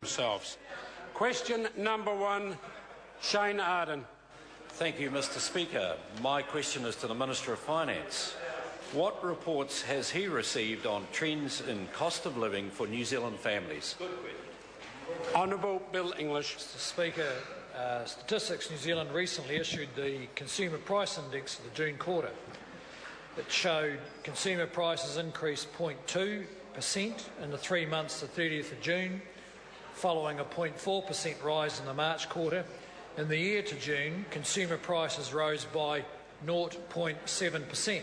Yourselves. Question number 1, Shane Ardern. Thank you, Mr. Speaker. My question is to the Minister of Finance. What reports has he received on trends in cost of living for New Zealand families? Honourable Bill English. Mr. Speaker, Statistics New Zealand recently issued the Consumer Price Index for the June quarter. It showed consumer prices increased 0.2% in the 3 months to 30th of June, following a 0.4% rise in the March quarter. In the year to June, consumer prices rose by 0.7%,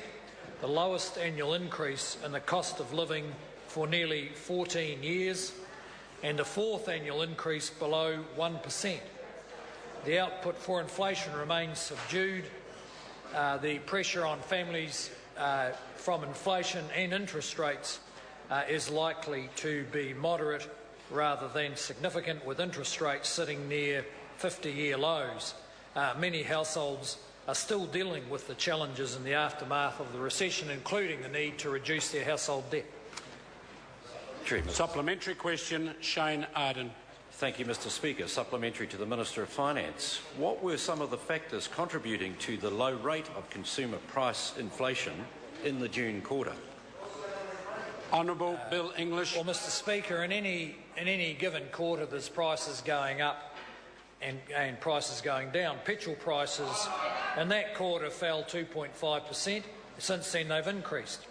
the lowest annual increase in the cost of living for nearly 14 years, and the fourth annual increase below 1%. The output for inflation remains subdued. The pressure on families from inflation and interest rates is likely to be moderate rather than significant, with interest rates sitting near 50-year lows. Many households are still dealing with the challenges in the aftermath of the recession, including the need to reduce their household debt. Supplementary question, Shane Ardern. Thank you, Mr. Speaker. Supplementary to the Minister of Finance. What were some of the factors contributing to the low rate of consumer price inflation in the June quarter? Honourable Bill English. Well, Mr. Speaker, in any given quarter, there's prices going up and prices going down. Petrol prices in that quarter fell 2.5%. Since then, they've increased.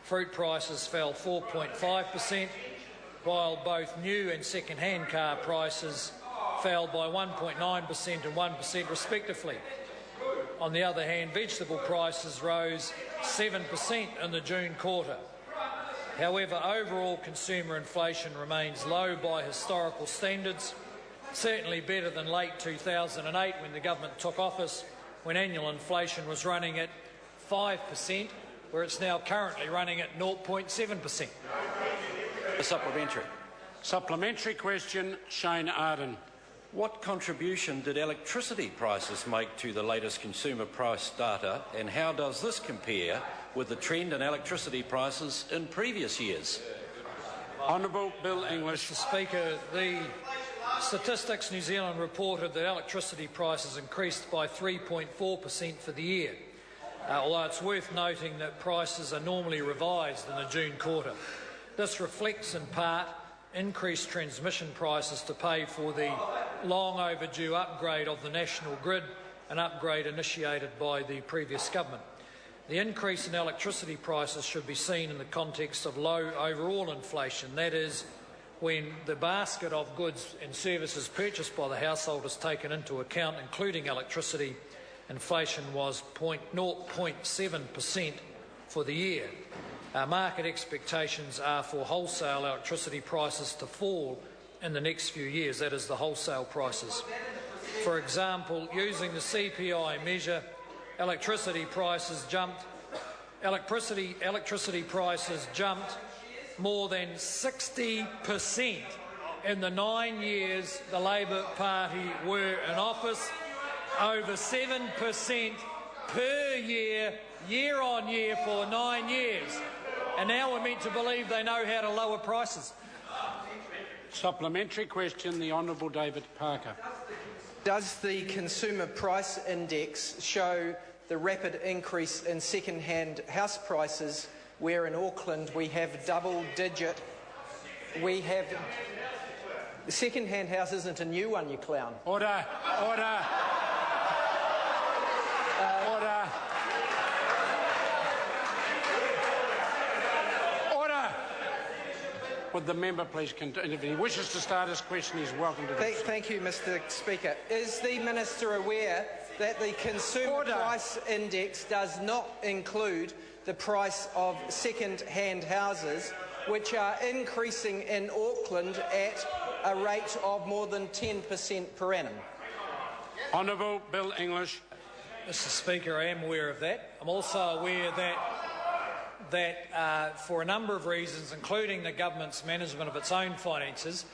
Fruit prices fell 4.5%, while both new and second-hand car prices fell by 1.9% and 1% respectively. On the other hand, vegetable prices rose 7% in the June quarter. However, overall consumer inflation remains low by historical standards, certainly better than late 2008 when the government took office, when annual inflation was running at 5%, where it's now currently running at 0.7%. A supplementary. Supplementary question, Shane Ardern. What contribution did electricity prices make to the latest consumer price data, and how does this compare with the trend in electricity prices in previous years? Honourable Bill English. Mr. Speaker, the Statistics New Zealand reported that electricity prices increased by 3.4% for the year, although it's worth noting that prices are normally revised in the June quarter. This reflects in part increased transmission prices to pay for the long overdue upgrade of the national grid, an upgrade initiated by the previous government. The increase in electricity prices should be seen in the context of low overall inflation, that is, when the basket of goods and services purchased by the household is taken into account, including electricity, inflation was 0.7% for the year. Market expectations are for wholesale electricity prices to fall in the next few years, that is, the wholesale prices. For example, using the CPI measure, electricity prices jumped more than 60% in the 9 years the Labor Party were in office, over 7% per year, year on year for 9 years. And now we're meant to believe they know how to lower prices. Supplementary question, the Honourable David Parker. Does the Consumer Price Index show the rapid increase in second-hand house prices, where in Auckland we have double-digit? The second-hand house isn't a new one, you clown. Order. Order. Order. Order. Would the member please continue? If he wishes to start his question, he's welcome to do so. Thank you, Mr. Speaker. Is the Minister aware that the Consumer Price Index does not include the price of second-hand houses, which are increasing in Auckland at a rate of more than 10% per annum? Honourable Bill English. Mr. Speaker, I am aware of that. I'm also aware that for a number of reasons, including the government's management of its own finances,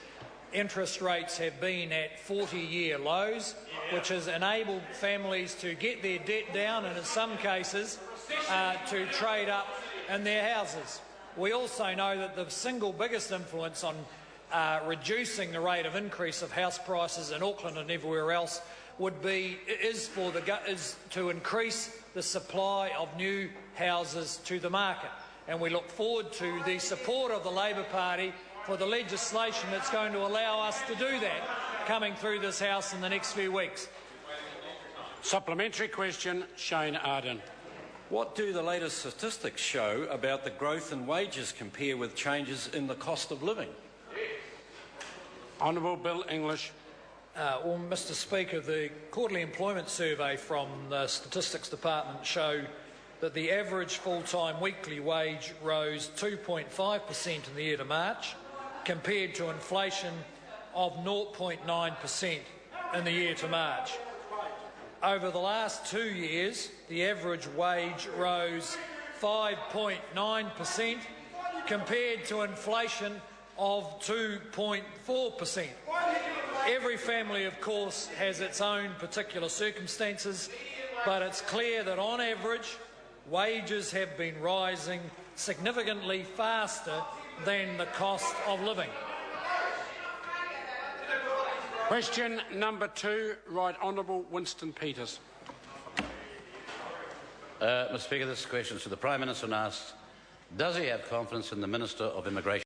interest rates have been at 40-year lows, which has enabled families to get their debt down and in some cases to trade up in their houses. We also know that the single biggest influence on reducing the rate of increase of house prices in Auckland and everywhere else is to increase the supply of new houses to the market. And we look forward to the support of the Labor Party for the legislation that's going to allow us to do that coming through this House in the next few weeks. Supplementary question, Shane Ardern. What do the latest statistics show about the growth in wages compare with changes in the cost of living? Honourable Bill English. Well, Mr Speaker, the quarterly employment survey from the Statistics Department showed that the average full-time weekly wage rose 2.5% in the year to March, compared to inflation of 0.9% in the year to March. Over the last 2 years, the average wage rose 5.9% compared to inflation of 2.4%. Every family, of course, has its own particular circumstances, but it's clear that on average, wages have been rising significantly faster than the cost of living. Question number 2, Right Honourable Winston Peters. Mr Speaker, this question is to the Prime Minister and asks, does he have confidence in the Minister of Immigration?